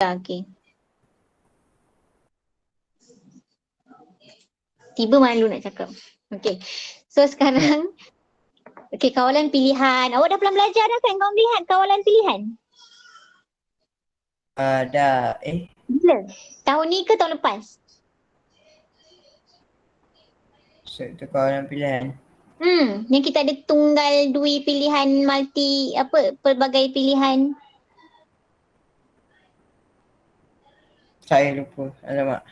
Okay. Tiba malu nak cakap. Okay. So sekarang, okay, kawalan pilihan. Awak dah pernah belajar dah kan kawalan pilihan? Kawalan pilihan? Dah. Bila? Tahun ni ke tahun lepas? So itu kawalan pilihan. Yang kita ada tunggal, dui pilihan, multi, pelbagai pilihan. Saya lupa. Alamak.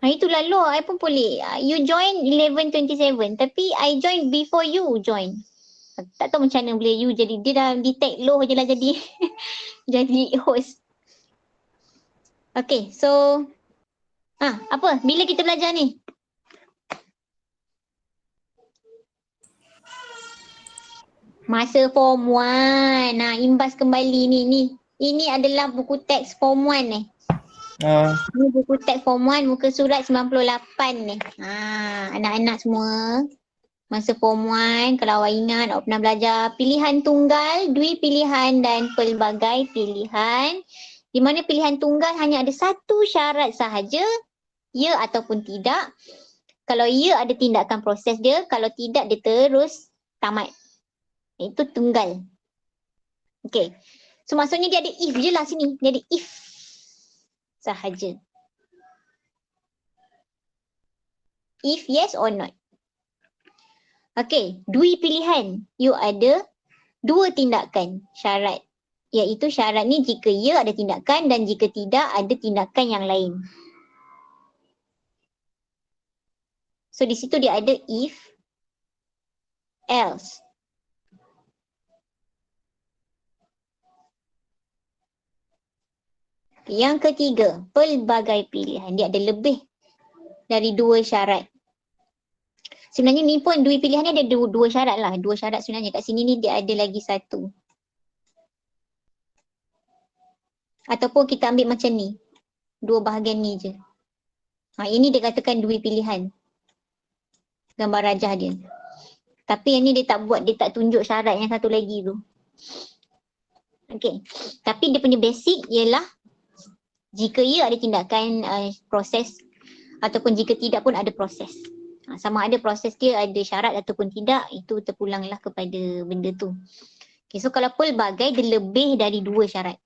Itu lalu, I pun boleh. You join 11:27 tapi I join before you join. Tak tahu macam mana boleh you jadi, dia dah detect low je lah jadi jadi host. Okay, so apa? Bila kita belajar ni? Masa form 1. Imbas kembali ni. Ini adalah buku teks form 1 ni. Ini buku teks form 1 muka surat 98 ni. Anak-anak semua. Masa form 1, kalau awak ingat, awak pernah belajar pilihan tunggal, dui pilihan dan pelbagai pilihan. Di mana pilihan tunggal hanya ada satu syarat sahaja, ya ataupun tidak. Kalau ya ada tindakan proses dia, kalau tidak dia terus tamat. Itu tunggal. Okay. So maksudnya dia ada if je lah sini. Dia ada if sahaja. If yes or not. Okay, dui pilihan. You ada dua tindakan syarat. Iaitu syarat ni jika ya ada tindakan dan jika tidak ada tindakan yang lain. So di situ dia ada if, else. Yang ketiga, pelbagai pilihan. Dia ada lebih dari dua syarat. Sebenarnya ni pun dua pilihan ni ada dua syarat lah. Dua syarat sebenarnya. Kat sini ni dia ada lagi satu. Ataupun kita ambil macam ni. Dua bahagian ni je. Ini dia katakan dua pilihan. Gambar rajah dia. Tapi yang ni dia tak buat, dia tak tunjuk syarat yang satu lagi tu. Okay. Tapi dia punya basic ialah jika ya ada tindakan proses ataupun jika tidak pun ada proses. Sama ada proses dia ada syarat ataupun tidak, itu terpulanglah kepada benda tu. Okay, so kalau pelbagai dia lebih dari dua syarat.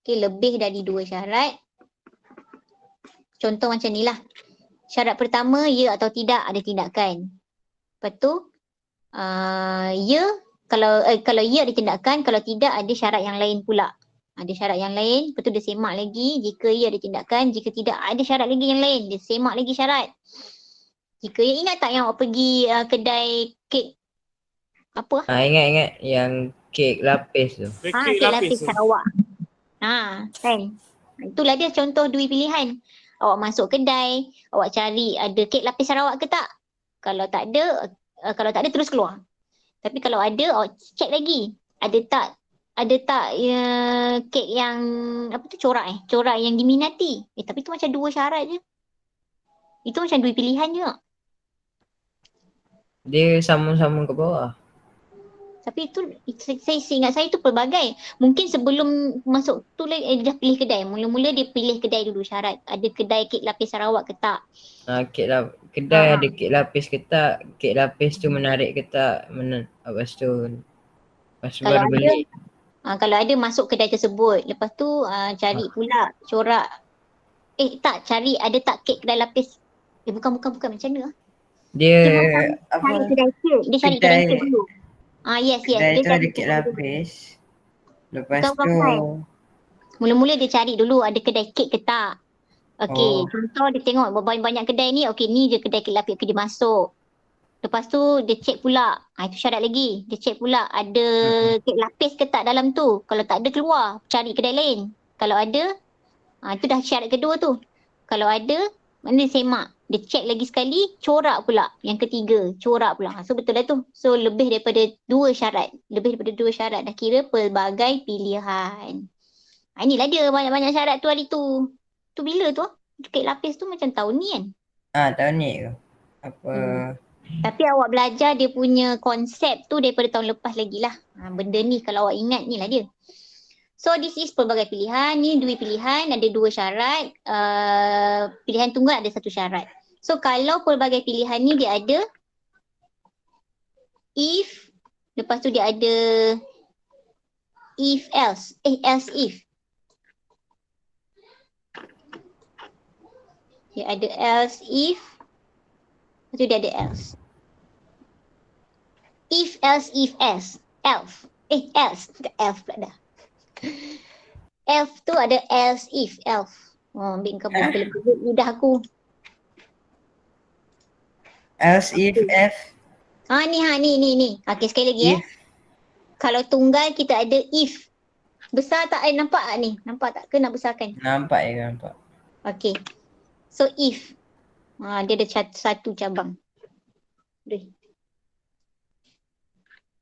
Okay, lebih dari dua syarat. Contoh macam ni lah. Syarat pertama, ya atau tidak ada tindakan. Lepas tu, ya, kalau ya ada tindakan, kalau tidak ada syarat yang lain pula. Ada syarat yang lain, lepas tu dia semak lagi. Jika ya ada tindakan, jika tidak ada syarat lagi yang lain, dia semak lagi syarat. Jika ya, ingat tak yang awak pergi kedai kek apa? Ingat yang kek lapis tu. Kek lapis Sarawak. Kan. Itulah dia contoh dua pilihan. Awak masuk kedai, awak cari ada kek lapis Sarawak ke tak? Kalau tak ada terus keluar. Tapi kalau ada, awak check lagi. Ada tak kek yang corak corak yang diminati. Tapi tu macam dua syarat je. Itu macam dua pilihan je. Dia sambung-sambung ke bawah. Tapi itu saya ingat saya tu pelbagai. Mungkin sebelum masuk tu dia dah pilih kedai. Mula-mula dia pilih kedai dulu syarat. Ada kedai kek lapis Sarawak ke tak? Kedai ada kek lapis ke tak? Kek lapis tu menarik ke tak? Lepas tu baru beli. Kalau ada masuk kedai tersebut. Lepas tu cari pula corak. Cari ada tak kek kedai lapis. Bukan macam mana? Dia cari kedai kek. Dia cari kedai kek dulu. Yes. Kedai Dia tu ada kek lapis. Lepas tu mula-mula dia cari dulu ada kedai kek ke tak. Okey, contoh dia tengok banyak kedai ni. Okey, ni je kedai kek lapis. Dia masuk. Lepas tu dia check pula. Itu syarat lagi. Dia check pula ada kek lapis ke tak dalam tu. Kalau tak ada keluar, cari kedai lain. Kalau ada, itu dah syarat kedua tu. Kalau ada, mana dia semak. Dia check lagi sekali, corak pula. Yang ketiga, corak pula. So betul lah tu. So lebih daripada dua syarat. Dah kira pelbagai pilihan. Inilah dia banyak-banyak syarat tu hari tu. Tu bila tu? Kek lapis tu macam tahun ni kan? Tahun ni ke? Tapi awak belajar dia punya konsep tu daripada tahun lepas lagi lah. Benda ni kalau awak ingat ni lah dia. So this is pelbagai pilihan, ni dua pilihan, ada dua syarat, pilihan tunggal ada satu syarat. So kalau pelbagai pilihan ni dia ada if, lepas tu dia ada if else, else if. Dia ada else if, lepas tu dia ada else. If else if else, else pula dah. Else tu ada else if, else. Oh, ambil kau pelebut lidah aku. Else if F. Ni. Okey, sekali lagi If. Kalau tunggal kita ada if. Besar tak nampak tak ni? Nampak tak ke nak besarkan? Nampak ya, nampak. Okey. So if. Dia ada satu cabang.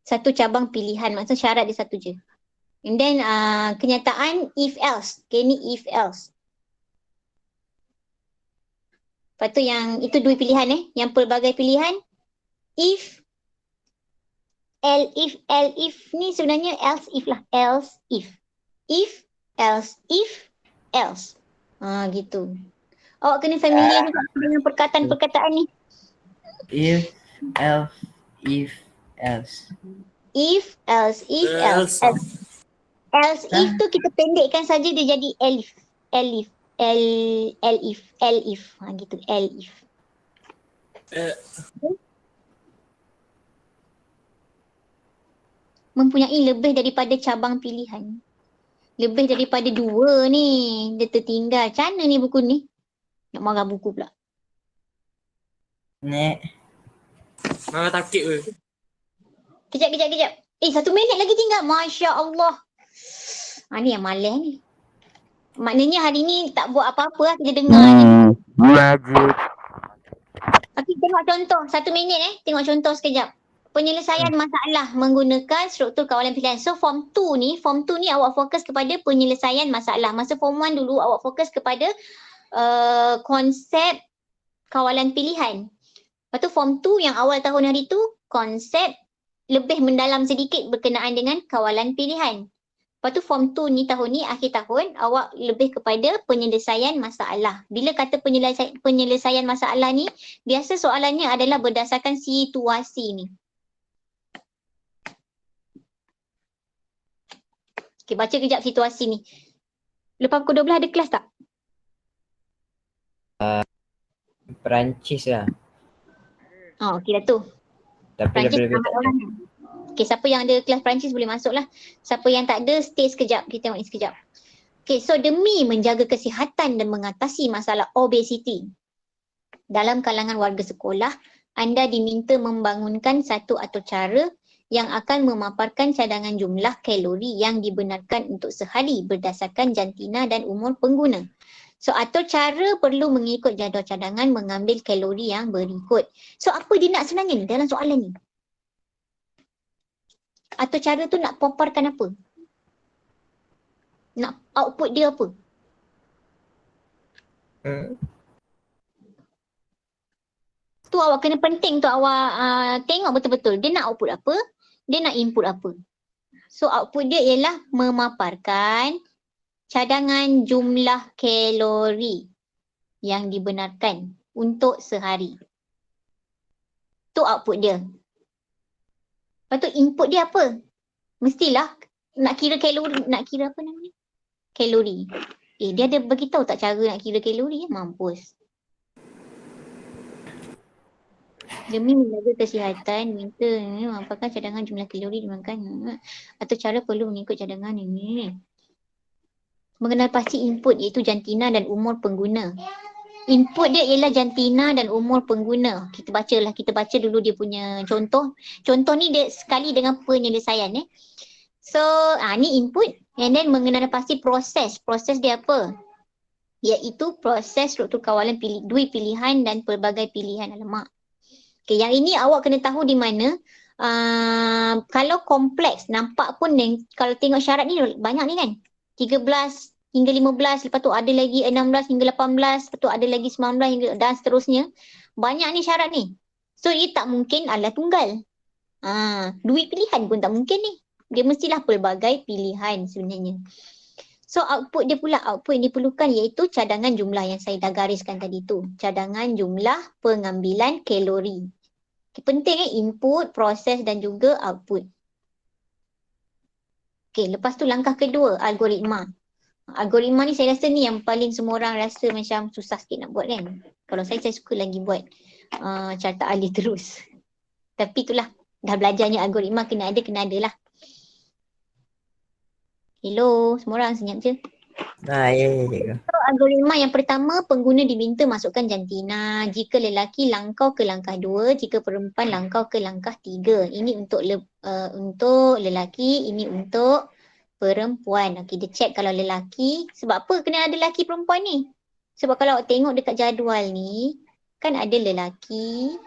Satu cabang pilihan, maksud syarat dia satu je. And then kenyataan if else. Okay, ni if else. Lepas tu yang itu dua pilihan Yang pelbagai pilihan. If, if ni sebenarnya else if lah. Else if. If, else, if, else. Gitu. Awak kena familiar juga dengan perkataan-perkataan ni. If, else, if, else. If, else, if, else. Else if tu kita pendekkan saja dia jadi elif. Elif. Elif. Gitu. Elif. Mempunyai lebih daripada cabang pilihan. Lebih daripada dua ni. Dia tertinggal. Macam mana ni buku ni? Nak marah buku pula. Nek. Marah takik ke? Kejap. 1 minit lagi tinggal. Masya Allah. Ni yang malas ni. Maknanya hari ni tak buat apa-apa lah. Kita dengar ni. Okey, tengok contoh. 1 minit Tengok contoh sekejap. Penyelesaian masalah menggunakan struktur kawalan pilihan. So form 2 ni awak fokus kepada penyelesaian masalah. Masa form 1 dulu awak fokus kepada konsep kawalan pilihan. Lepas tu form 2 yang awal tahun hari tu konsep lebih mendalam sedikit berkenaan dengan kawalan pilihan. Lepas tu form 2 ni tahun ni akhir tahun awak lebih kepada penyelesaian masalah. Bila kata penyelesaian masalah ni biasa soalannya adalah berdasarkan situasi ni. Okay, baca kejap situasi ni. Lepas pukul 12 ada kelas tak? Perancis lah. Okey dah tu. Tapi Perancis lebih-lebih tak ada. Okey, siapa yang ada kelas Perancis boleh masuk lah. Siapa yang tak ada, stay sekejap. Kita tengok ni sekejap. Okey, so demi menjaga kesihatan dan mengatasi masalah obesiti dalam kalangan warga sekolah, anda diminta membangunkan satu atur cara yang akan memaparkan cadangan jumlah kalori yang dibenarkan untuk sehari berdasarkan jantina dan umur pengguna. So atur cara perlu mengikut jadual cadangan mengambil kalori yang berikut. So apa dia nak sebenarnya ni dalam soalan ni? Atur cara tu nak paparkan apa? Nak output dia apa? Tu awak kena penting tu awak tengok betul-betul. Dia nak output apa? Dia nak input apa? So output dia ialah memaparkan cadangan jumlah kalori yang dibenarkan untuk sehari. Tu output dia. Lepas tu input dia apa? Mestilah nak kira kalori, nak kira apa namanya? Kalori. Dia ada beritahu tak cara nak kira kalori? Mampus. Demi menjaga kesihatan, minta apakah cadangan jumlah kalori dimakan atau cara perlu mengikut cadangan ini. Mengenal pasti input iaitu jantina dan umur pengguna. Input dia ialah jantina dan umur pengguna. Kita baca dulu dia punya contoh. Contoh ni dia sekali dengan penyelesaian So ni input and then mengenal pasti proses. Proses dia apa? Iaitu proses struktur kawalan dua pilihan dan pelbagai pilihan. Alamak. Okay, yang ini awak kena tahu di mana. Kalau kompleks, nampak pun kalau tengok syarat ni banyak ni kan. 13 hingga 15, lepas tu ada lagi 16 hingga 18, lepas tu ada lagi 19 hingga dan seterusnya. Banyak ni syarat ni. So ia tak mungkin adalah tunggal. Dua pilihan pun tak mungkin ni. Dia mestilah pelbagai pilihan sebenarnya. So output dia pula, output yang diperlukan iaitu cadangan jumlah yang saya dah gariskan tadi tu. Cadangan jumlah pengambilan kalori. Penting input, proses dan juga output. Okay, lepas tu langkah kedua, algoritma. Algoritma ni saya rasa ni yang paling semua orang rasa macam susah sikit nak buat kan. Kalau saya suka lagi buat carta alih terus. Tapi itulah, dah belajarnya algoritma kena ada lah. Hello, semua orang senyap je. Ya cikgu. So, algoritma yang pertama, pengguna diminta masukkan jantina. Jika lelaki langkau ke langkah 2, jika perempuan langkau ke langkah 3. Ini untuk lelaki, ini untuk perempuan. Okey, dia check kalau lelaki. Sebab apa kena ada lelaki perempuan ni? Sebab kalau awak tengok dekat jadual ni, kan ada lelaki,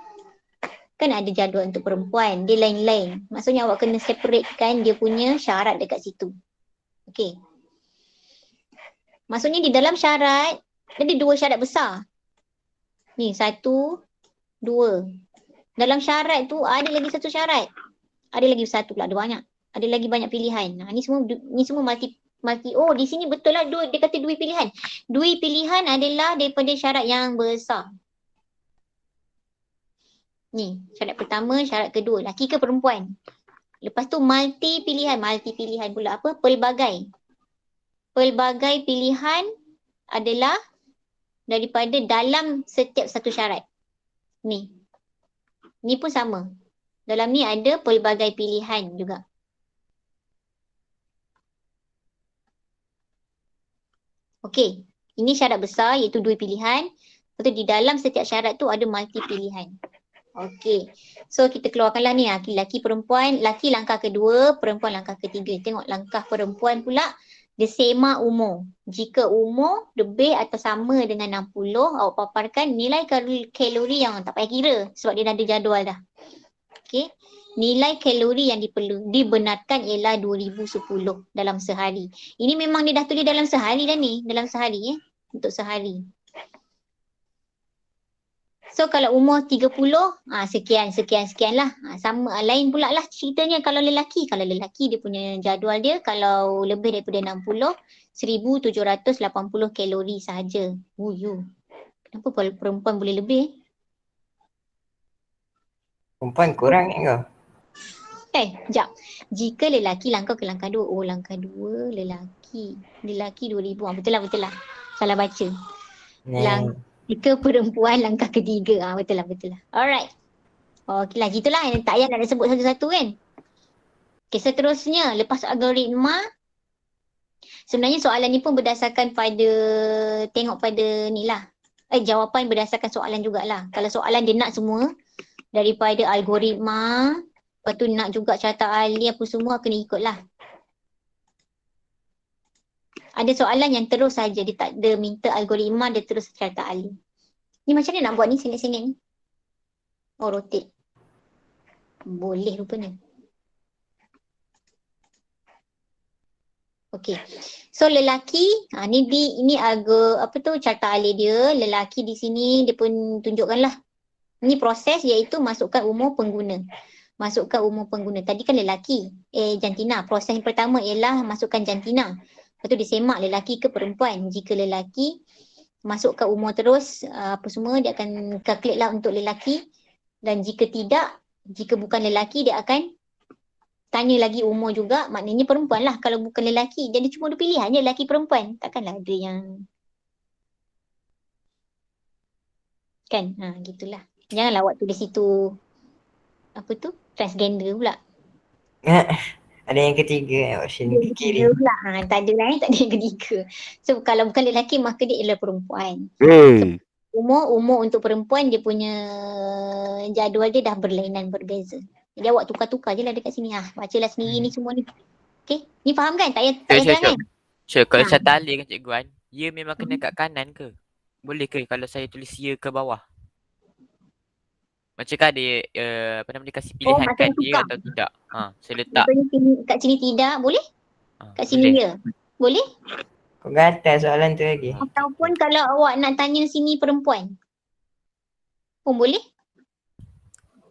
kan ada jadual untuk perempuan. Dia lain-lain. Maksudnya awak kena separatekan dia punya syarat dekat situ. Okey. Maksudnya di dalam syarat, ada 2 syarat besar. Ni 1, 2. Dalam syarat tu ada lagi 1 syarat. Ada lagi 1 pula, ada banyak. Ada lagi banyak pilihan. Ni semua multi. Oh, di sini betul lah dia kata 2 pilihan. 2 pilihan adalah daripada syarat yang besar. Ni, syarat pertama, syarat kedua. Laki ke perempuan? Lepas tu multi pilihan pula apa? Pelbagai. Pelbagai pilihan adalah daripada dalam setiap satu syarat. Ni. Ni pun sama. Dalam ni ada pelbagai pilihan juga. Okey. Ini syarat besar iaitu 2 pilihan. Lepas tu di dalam setiap syarat tu ada multi pilihan. Okey. So kita keluarkanlah ni laki perempuan. Laki langkah kedua, perempuan langkah ketiga. Tengok langkah perempuan pula. Dia sema umur. Jika umur lebih atau sama dengan 60, awak paparkan nilai kalori yang tak payah kira sebab dia dah ada jadual dah. Okey. Nilai kalori yang dibenarkan ialah 2010 dalam sehari. Ini memang dia dah tulis dalam sehari dah ni. Dalam sehari untuk sehari. So kalau umur 30, sekian lah. Sama lain pula lah ceritanya kalau lelaki. Kalau lelaki dia punya jadual dia, kalau lebih daripada 60, 1780 kalori sahaja. Kenapa perempuan boleh lebih? Perempuan kurang ni kau? Sekejap. Jika lelaki langkah ke langkah 2. Oh, langkah 2 lelaki. Lelaki 2000. Betul lah. Salah baca. Jika perempuan langkah ketiga. Betul lah. Alright. Okey lah, gitulah. Tak payah nak sebut satu-satu kan. Okey, seterusnya. Lepas algoritma. Sebenarnya soalan ni pun berdasarkan pada, tengok pada ni lah. Jawapan berdasarkan soalan jugalah. Kalau soalan dia nak semua daripada algoritma, lepas tu nak juga carta alih apa semua, kena ikut lah. Ada soalan yang terus saja, dia tak ada minta algoritma, dia terus carta alih. Ni macam mana nak buat ni sengit-sengit ni? Oh, rotate. Boleh rupanya. Okey. So lelaki, ini carta alih dia. Lelaki di sini dia pun tunjukkanlah. Ini proses iaitu masukkan umur pengguna. Tadi kan lelaki, jantina. Proses yang pertama ialah masukkan jantina. Lepas tu dia semak lelaki ke perempuan. Jika lelaki, masukkan umur terus, apa semua, dia akan calculate lah untuk lelaki. Dan jika tidak, jika bukan lelaki, dia akan tanya lagi umur juga. Maknanya perempuan lah. Kalau bukan lelaki, jadi cuma ada pilihan je lelaki perempuan. Takkanlah ada yang... Kan? Gitulah. Janganlah awak tulis situ, apa tu? Transgender pula. Ada yang ketiga, option ke kiri. Tak ada yang ketiga. So kalau bukan lelaki, maka dia ialah perempuan. Umur untuk perempuan, dia punya jadual dia dah berlainan, berbeza. Jadi awak tukar-tukar je lah dekat sini. Bacalah sendiri ni semua ni. Okay? Ni faham kan? Tak payah kan? Kalau carta alih kan Cikgu Wan, ia memang kena kat kanan ke? Boleh ke kalau saya tulis ia ke bawah? Macam kan dia dia kasih pilihan kan dia atau tidak. Saya letak. Kat sini tidak, boleh? Kat sini boleh. ya. Boleh? Kau gatal soalan tu lagi. Ataupun kalau awak nak tanya sini perempuan. Pun boleh?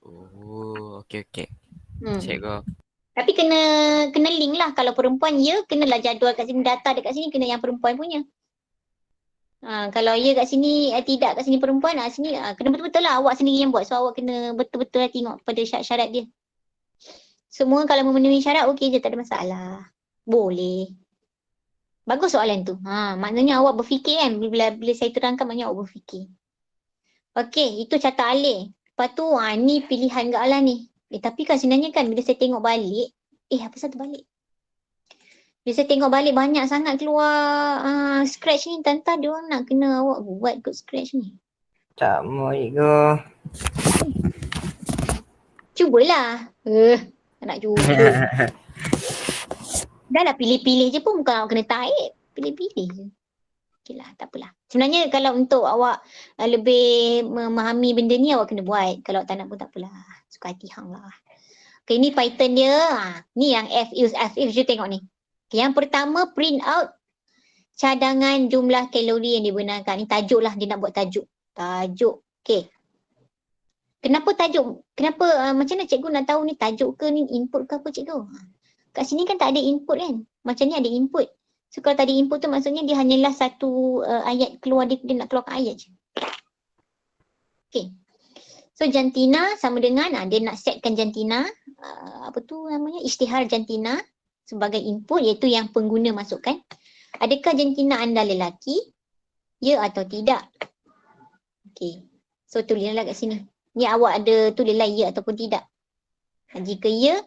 Oh, okey. Cikgu. Tapi kena link lah. Kalau perempuan ya, kenalah jadual kat sini, data dekat sini kena yang perempuan punya. Kalau ya kat sini tidak kat sini perempuan, sini kena betul-betul lah awak sendiri yang buat. So awak kena betul-betul lah tengok pada syarat-syarat dia. Semua kalau memenuhi syarat okey je, tak ada masalah. Boleh. Bagus soalan tu. Maknanya awak berfikir kan, bila saya terangkan maknanya awak berfikir. Okey, itu carta alih. Lepas tu ni pilihan gak lah ni. Tapi kan sebenarnya kan bila saya tengok balik, apa satu balik? Bila saya tengok balik banyak sangat keluar scratch ni, tanta dia orang nak kena awak buat kot scratch ni. Tak mau ego. Cubalah. Tak nak cuba. Dah lah pilih-pilih je pun, bukan awak kena taib. Pilih-pilih je. Okey lah, tak apalah. Sebenarnya kalau untuk awak lebih memahami benda ni, awak kena buat. Kalau tak nak pun tak apalah. Suka hati hang lah. Okay, ni Python dia. Ni yang if je tengok ni. Okay, yang pertama print out cadangan jumlah kalori yang digunakan. Ni tajuk lah, dia nak buat tajuk. Tajuk. Okay. Kenapa tajuk? Kenapa macam mana cikgu nak tahu ni tajuk ke ni input ke apa cikgu? Kat sini kan tak ada input kan? Macam ni ada input. So kalau tak ada input tu maksudnya dia hanyalah satu ayat keluar, dia nak keluarkan ayat je. Okay. So jantina sama dengan dia nak setkan jantina, apa tu namanya, isytihar jantina sebagai input, iaitu yang pengguna masukkan. Adakah jantina anda lelaki? Ya atau tidak? Okay. So tulislah kat sini. Ni awak ada tulislah ya ataupun tidak. Jika ya,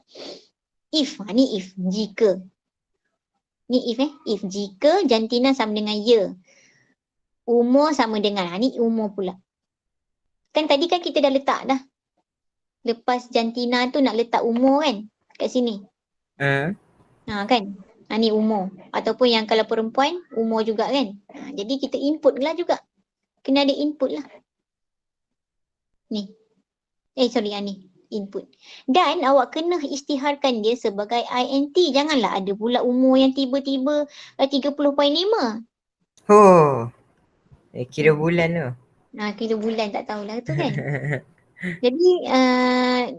if. Ni if. Jika. Ni if if. Jika jantina sama dengan ya. Umur sama dengan. Ni umur pula. Kan tadi kan kita dah letak dah. Lepas jantina tu nak letak umur kan. Kat sini. Kan. Ni umur. Ataupun yang kalau perempuan, umur juga kan. Jadi kita input lah juga. Kena ada input lah. Ni. Ni. Input. Dan awak kena isytiharkan dia sebagai INT. Janganlah ada pula umur yang tiba-tiba 30.5. Kira bulan tu. Kira bulan tak tahulah tu kan. Jadi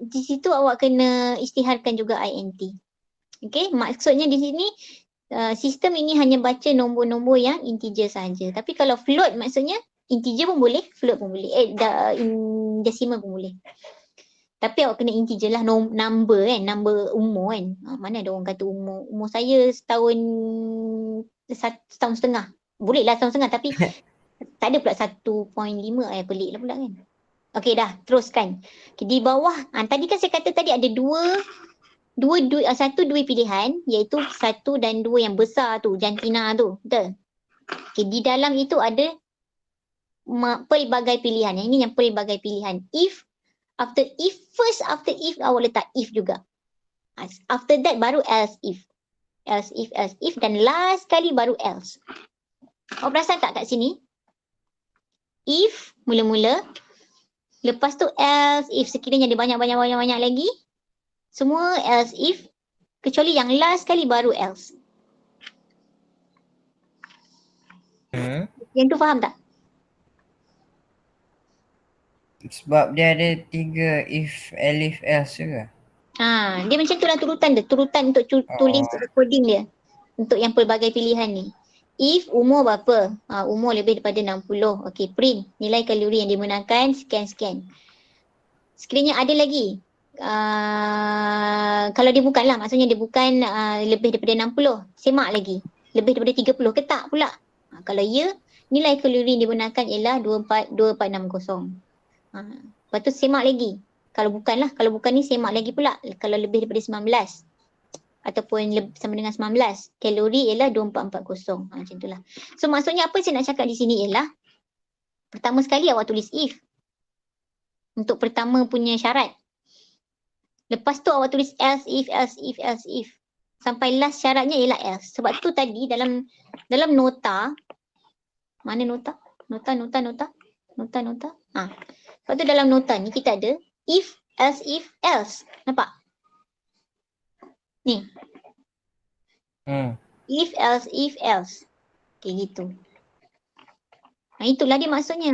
di situ awak kena isytiharkan juga INT. Okay, maksudnya di sini sistem ini hanya baca nombor-nombor yang integer saja. Tapi kalau float maksudnya integer pun boleh, float pun boleh, decimal pun boleh. Tapi awak kena integer lah, number kan, number umur kan. Mana ada orang kata umur saya setahun setengah. Boleh lah setahun setengah tapi tak ada pula 1.5, pelik lah pula kan. Okey dah, teruskan. Okay, di bawah, tadi kan saya kata tadi ada dua pilihan, iaitu 1 dan 2 yang besar tu, jantina tu. Betul? Okay, di dalam itu ada pelbagai pilihan. Yang ini yang pelbagai pilihan. If, first after if awak letak if juga. After that baru else if. Else if dan last kali baru else. Awak perasan tak kat sini? If mula-mula, lepas tu else if, sekiranya ada banyak lagi. Semua else if, kecuali yang last kali baru else. Yang tu faham tak? Sebab dia ada 3 if, elif, else juga. Dia macam tu lah turutan dia. Turutan untuk tulis coding dia. Untuk yang pelbagai pilihan ni. If umur berapa? Umur lebih daripada 60. Okey, print. Nilai kalori yang digunakan, scan. Sekiranya ada lagi. Kalau dia bukan lah, maksudnya dia bukan lebih daripada 60. Semak lagi. Lebih daripada 30. Ke tak pula? Kalau ya, nilai kalori yang digunakan ialah 2460. Lepas tu semak lagi. Kalau bukan ni semak lagi pula. Kalau lebih daripada 19 ataupun sama dengan 19, kalori ialah 2440. Macam itulah. So maksudnya apa saya nak cakap di sini ialah, pertama sekali awak tulis if. Untuk pertama punya syarat. Lepas tu awak tulis else if. Sampai last syaratnya ialah else. Sebab tu tadi dalam nota, mana nota? Nota. Lepas tu dalam nota ni kita ada if, else. Nampak? Ni. If, else. Okay, gitu. Itulah dia maksudnya.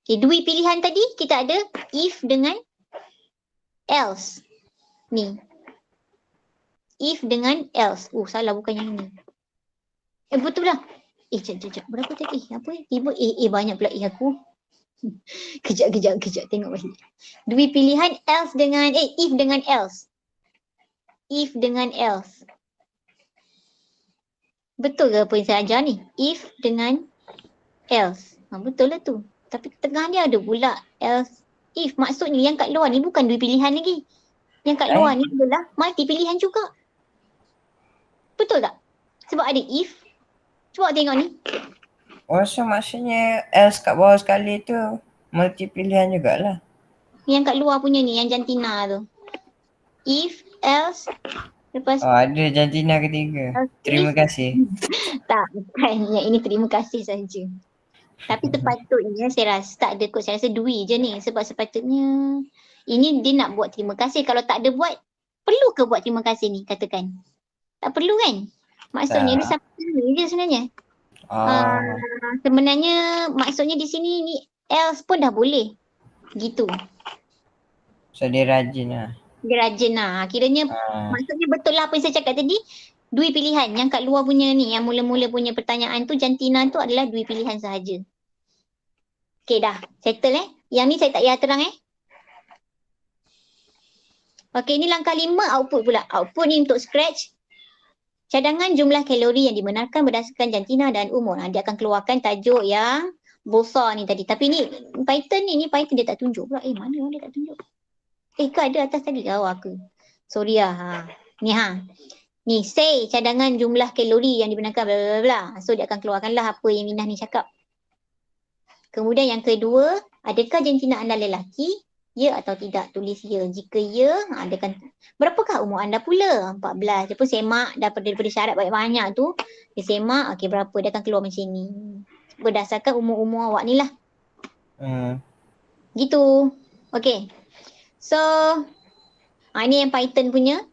Okay, dua pilihan tadi kita ada if dengan else. Ni. if dengan else. Salah bukan yang ni. Betul lah. Sekejap. Berapa tadi? Apa? Tiba banyak pula aku. Kejap. Tengok balik. Dua pilihan else dengan if dengan else. If dengan else. Betul ke apa yang saya ajar ni? If dengan else. Betul lah tu. Tapi tengah dia ada pula else. If maksudnya yang kat luar ni bukan dua pilihan lagi. Yang kat luar ni adalah multi pilihan juga. Betul tak? Sebab ada if. Cuba tengok ni. So maksudnya else kat bawah sekali tu multi pilihan jugalah. Yang kat luar punya ni, yang jantina tu. If, else, lepas ada jantina ketiga. Terima kasih. tak, bukan. Yang ini terima kasih saja. Tapi sepatutnya saya rasa tak ada kot. Saya rasa dui je ni. Sebab sepatutnya ini dia nak buat terima kasih. Kalau tak ada buat, perlu ke buat terima kasih ni katakan? Tak perlu kan? Maksudnya dia sampai je sebenarnya. Sebenarnya maksudnya di sini ni else pun dah boleh. Gitu. So dia rajin lah. Dia rajin lah. Kiranya maksudnya betul lah apa yang saya cakap tadi. Dua pilihan. Yang kat luar punya ni, yang mula-mula punya pertanyaan tu, jantina tu adalah dua pilihan sahaja. Okay dah. Settle Yang ni saya tak payah terang Okay, ni langkah 5 output pula. Output ni untuk scratch. Cadangan jumlah kalori yang dibenarkan berdasarkan jantina dan umur. Dia akan keluarkan tajuk yang besar ni tadi. Tapi ni Python ni Python dia tak tunjuk pula. Mana dia tak tunjuk? Ke ada atas tadi ke awak ke? Sorry lah. Ni say cadangan jumlah kalori yang dibenarkan bla bla bla. So dia akan keluarkanlah apa yang Minah ni cakap. Kemudian yang kedua, adakah jantina anda lelaki? Ya atau tidak? Tulis ya. Jika ya, dia akan berapakah umur anda pula? 14. Dia pun semak daripada syarat banyak-banyak tu. Dia semak, okey berapa? Dia akan keluar macam ni. Berdasarkan umur-umur awak ni lah. Gitu. Okey. So, ini yang Python punya.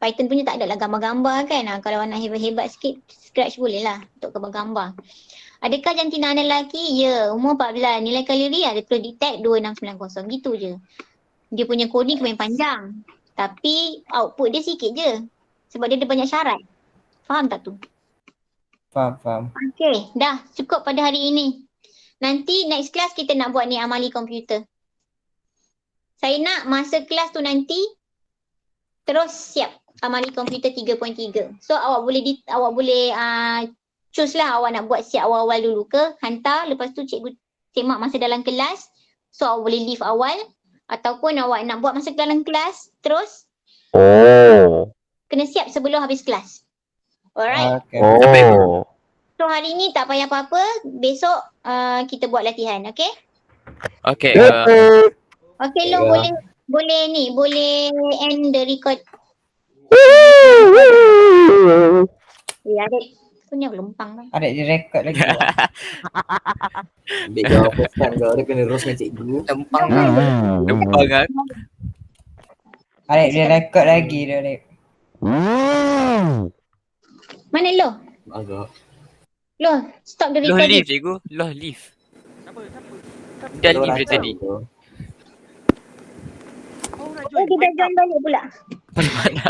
Python punya tak adalah gambar-gambar kan. Kalau nak hebat-hebat sikit, Scratch boleh lah untuk gambar-gambar. Adakah jantina anda lelaki? Ya. Umur 14. Nilai kalori ada tulis detect 2690. Gitu je. Dia punya coding main panjang. Tapi output dia sikit je. Sebab dia ada banyak syarat. Faham tak tu? Faham. Okay. Dah. Cukup pada hari ini. Nanti next class kita nak buat ni amali komputer. Saya nak masa kelas tu nanti terus siap amali komputer 3.3. So awak boleh choose lah awak nak buat siap awal-awal dulu ke, hantar lepas tu cikgu semak masa dalam kelas. So awak boleh leave awal ataupun awak nak buat masa dalam kelas terus kena siap sebelum habis kelas. Alright. So hari ni tak payah apa-apa, besok kita buat latihan, okay? Okay. Okay Long, boleh end the record. Adik punya lempang lah. Adik direkod lagi. Ambil jawab pesan kau, dia kena roast dengan cikgu. Lempang kan? Adik direkod lagi dia, Adik. Mana Lo? Agak. Lo, stop the Loh recording. leave cikgu. Loh leave. Dah leave dia tadi. Dia dah join balik pula. Mana?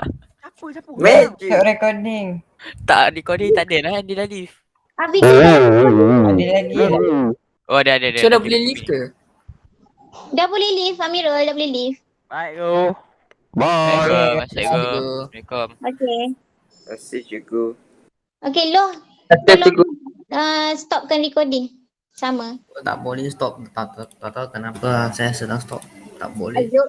Tengok recording. Tak, recording tak ada lah. Dia dah leave. Habis Ada lagi lah. Oh dah ada. So dah boleh leave ke? dah boleh leave, Amirul dah boleh leave. Baik go. Bye. Assalamualaikum. Okay. Terima kasih cikgu. Okay Lo, tolong stopkan recording. Sama. Tak boleh stop. Tak tahu kenapa saya sedang stop. Tak boleh. Ayuh.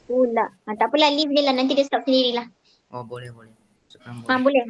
Pula. Tak apalah, leave dia lah. Nanti dia stop sendirilah. Oh boleh. Sekarang Boleh.